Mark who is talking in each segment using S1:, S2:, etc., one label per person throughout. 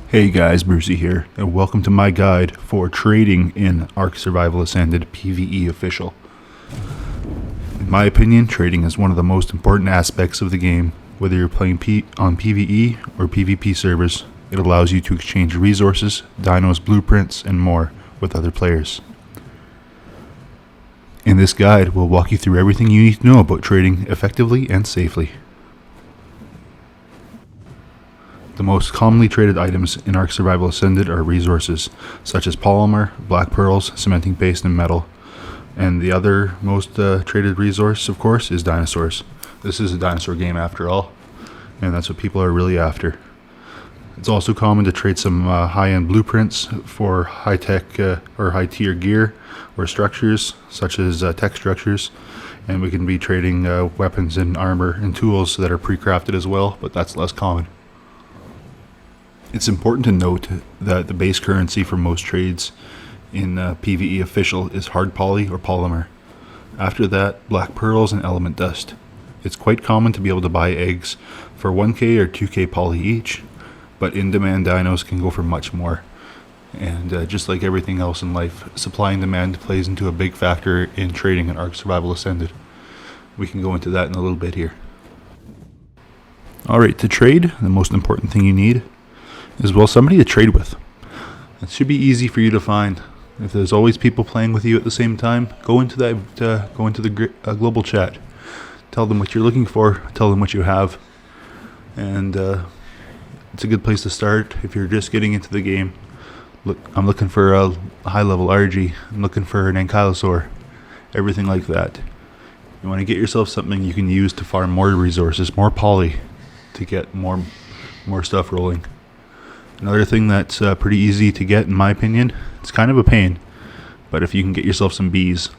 S1: Hey guys, Brucey here, and welcome to my guide for trading in Ark Survival Ascended PvE Official. In my opinion, trading is one of the most important aspects of the game. Whether you're playing on PvE or PvP servers, it allows you to exchange resources, dinos, blueprints, and more with other players. In this guide, we'll walk you through everything you need to know about trading effectively and safely. The most commonly traded items in Ark Survival Ascended are resources, such as polymer, black pearls, cementing paste, and metal. And the other most traded resource, of course, is dinosaurs. This is a dinosaur game after all, and that's what people are really after. It's also common to trade some high-end blueprints for high-tech or high-tier gear or structures, such as tech structures. And we can be trading weapons and armor and tools that are pre-crafted as well, but that's less common. It's important to note that the base currency for most trades in PvE Official is hard poly or polymer. After that, black pearls and element dust. It's quite common to be able to buy eggs for 1k or 2k poly each, but in-demand dinos can go for much more. And just like everything else in life, supply and demand plays into a big factor in trading in Ark Survival Ascended. We can go into that in a little bit here. Alright, to trade, the most important thing you need is, well, somebody to trade with. It should be easy for you to find. If there's always people playing with you at the same time, go into the global chat. Tell them what you're looking for. Tell them what you have, and it's a good place to start if you're just getting into the game. Look, I'm looking for a high-level RG. I'm looking for an ankylosaur, everything like that. You want to get yourself something you can use to farm more resources, more poly, to get more stuff rolling. Another thing that's pretty easy to get, in my opinion, it's kind of a pain, but if you can get yourself some bees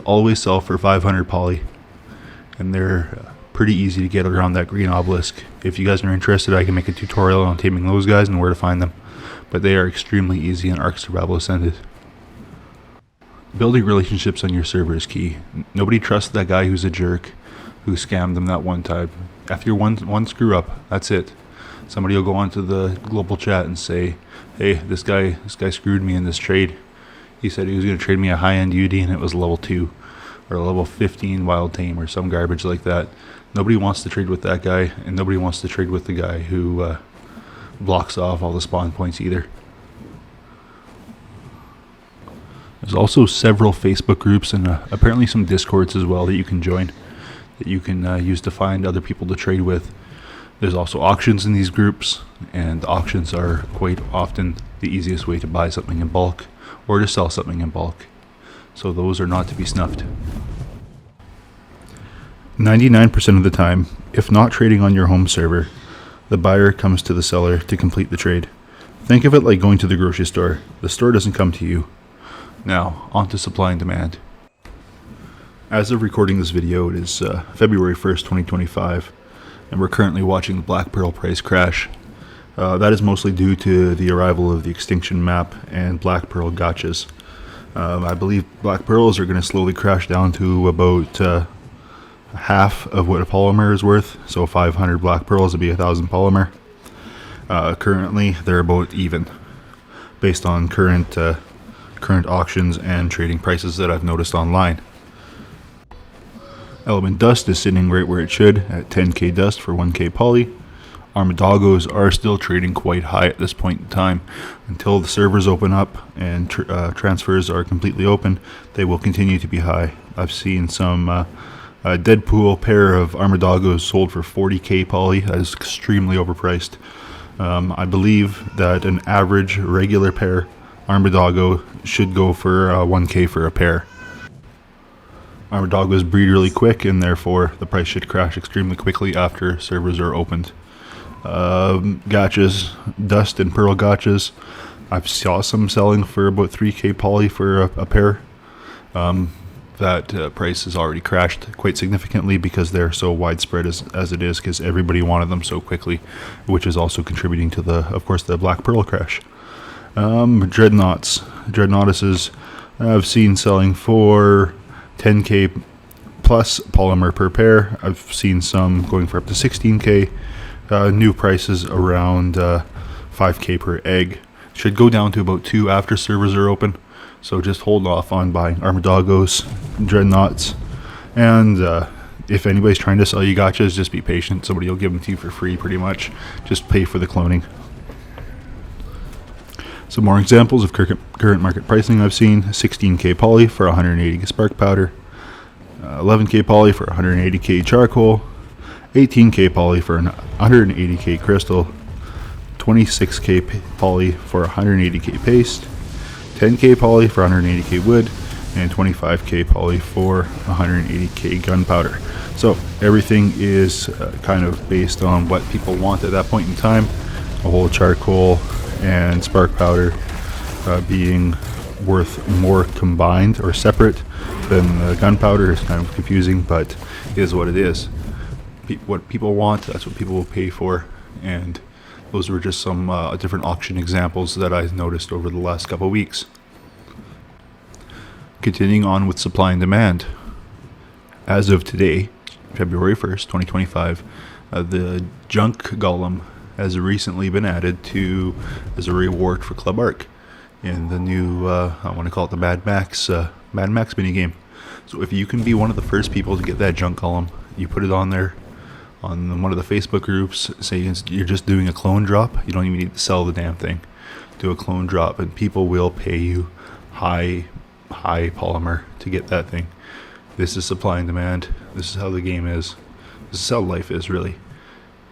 S1: always sell for 500 poly, and they're pretty easy to get around that green obelisk. If you guys are interested, I can make a tutorial on taming those guys and where to find them, but they are extremely easy in Ark Survival Ascended. Building relationships on your server is key. Nobody trusts that guy who's a jerk, who scammed them that one time. After one screw up, that's it. Somebody will go onto the global chat and say, hey, this guy screwed me in this trade. He said he was going to trade me a high-end UD and it was level 2 or a level 15 wild tame or some garbage like that. Nobody wants to trade with that guy, and nobody wants to trade with the guy who blocks off all the spawn points either. There's also several Facebook groups and apparently some Discords as well that you can join, that you can use to find other people to trade with. There's also auctions in these groups, and auctions are quite often the easiest way to buy something in bulk or to sell something in bulk. So those are not to be snuffed. 99% of the time, if not trading on your home server, the buyer comes to the seller to complete the trade. Think of it like going to the grocery store. The store doesn't come to you. Now, on to supply and demand. As of recording this video, it is February 1st, 2025. And we're currently watching the black pearl price crash. That is mostly due to the arrival of the extinction map and black pearl gotchas. I believe black pearls are going to slowly crash down to about half of what a polymer is worth. So 500 black pearls would be 1,000 polymer. Currently, they're about even, based on current auctions and trading prices that I've noticed online. Element dust is sitting right where it should, at 10k dust for 1k poly. Armadagos are still trading quite high at this point in time. Until the servers open up and transfers are completely open, they will continue to be high. I've seen some Deadpool pair of Armadagos sold for 40k poly. That is extremely overpriced. I believe that an average regular pair Armadago should go for 1k for a pair. Armadagos breed really quick, and therefore the price should crash extremely quickly after servers are opened. Gotchas, dust and pearl gotchas, I've saw some selling for about 3k poly for a pair. That price has already crashed quite significantly because they're so widespread as it is, because everybody wanted them so quickly, which is also contributing to of course the black pearl crash. Dreadnoughtuses I've seen selling for 10k plus polymer per pair. I've seen some going for up to 16k. New prices around 5k per egg. Should go down to about 2 after servers are open. So just hold off on buying Armadogos, Dreadnoughts, and if anybody's trying to sell you gachas, just be patient. Somebody will give them to you for free pretty much. Just pay for the cloning. Some more examples of current market pricing I've seen. 16k poly for 180 spark powder, 11k poly for 180k charcoal, 18k poly for 180k crystal, 26k poly for 180k paste, 10k poly for 180k wood, and 25k poly for 180k gunpowder. So everything is kind of based on what people want at that point in time. A whole charcoal and spark powder being worth more combined or separate than gunpowder is kind of confusing, but it is what it is. What people want, that's what people will pay for, and those were just some different auction examples that I noticed over the last couple of weeks. Continuing on with supply and demand. As of today, February 1st, 2025, the junk golem has recently been added to as a reward for Club Arc in the new, I want to call it the Mad Max minigame. So if you can be one of the first people to get that junk golem, you put it on there on one of the Facebook groups, say you're just doing a clone drop. You don't even need to sell the damn thing. Do a clone drop and people will pay you high polymer to get that thing. This is supply and demand. This is how the game is. This is how life is, really.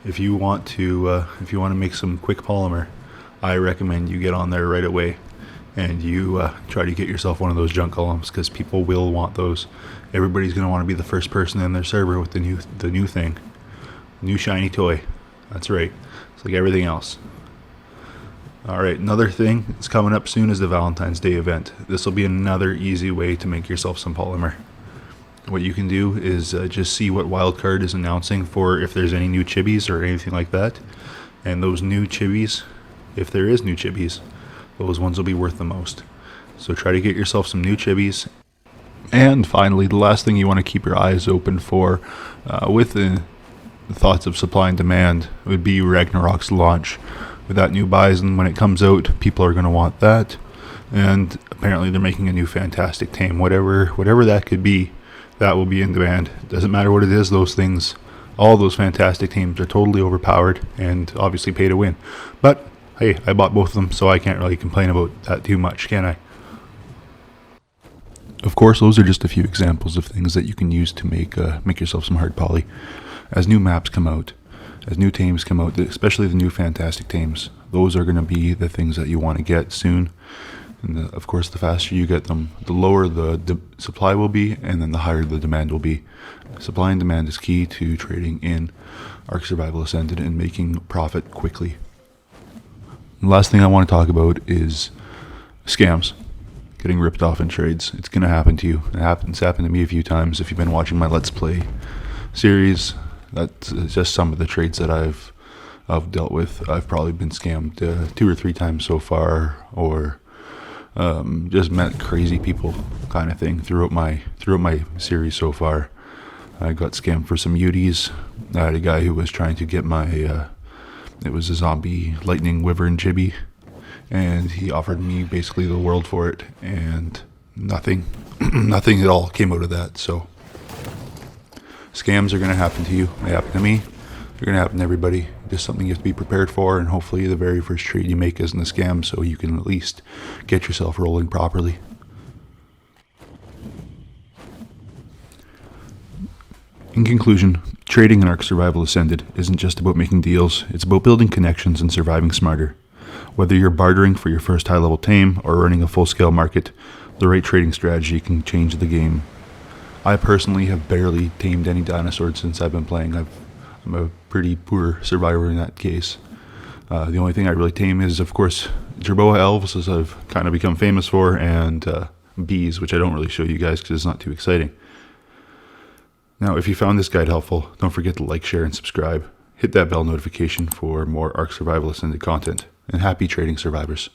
S1: If you want to make some quick polymer, I recommend you get on there right away and you try to get yourself one of those junk golems, because people will want those. Everybody's going to want to be the first person in their server with the new thing, new shiny toy. That's right. It's like everything else. All right, another thing that's coming up soon is the Valentine's Day event. This will be another easy way to make yourself some polymer. What you can do is just see what wildcard is announcing for if there's any new chibis or anything like that. And those new chibis, if there is new chibis, those ones will be worth the most. So try to get yourself some new chibis. And finally, the last thing you want to keep your eyes open for with the thoughts of supply and demand would be Ragnarok's launch. With that new Bison, when it comes out, people are going to want that. And apparently they're making a new fantastic tame. Whatever that could be, that will be in demand. Doesn't matter what it is, those things, all those fantastic teams are totally overpowered and obviously pay to win. But hey, I bought both of them, so I can't really complain about that too much, can I? Of course, those are just a few examples of things that you can use to make yourself some hard poly. As new maps come out, as new tames come out, especially the new fantastic tames, those are going to be the things that you want to get soon. And of course, the faster you get them, the lower the supply will be, and then the higher the demand will be. Supply and demand is key to trading in Ark Survival Ascended and making profit quickly. The last thing I want to talk about is scams. Getting ripped off in trades. It's going to happen to you. It's happened to me a few times. If you've been watching my Let's Play series, that's just some of the trades that I've dealt with. I've probably been scammed 2 or 3 times so far, or just met crazy people kind of thing throughout my series so far. I got scammed for some UDs. I had a guy who was trying to get my it was a zombie lightning wyvern chibi, and he offered me basically the world for it, and nothing at all came out of that. So scams are going to happen to you. They happen to me. They're going to happen to everybody. Just something you have to be prepared for, and hopefully the very first trade you make isn't a scam, so you can at least get yourself rolling properly. In conclusion, trading in Ark Survival Ascended isn't just about making deals, it's about building connections and surviving smarter. Whether you're bartering for your first high-level tame or running a full-scale market, the right trading strategy can change the game. I personally have barely tamed any dinosaurs since I've been playing. I'm a pretty poor survivor in that case. The only thing I really tame is, of course, Jerboa elves, as I've kind of become famous for, and bees, which I don't really show you guys because it's not too exciting. Now, if you found this guide helpful, don't forget to like, share, and subscribe. Hit that bell notification for more Ark Survival Ascended content. And happy trading, survivors.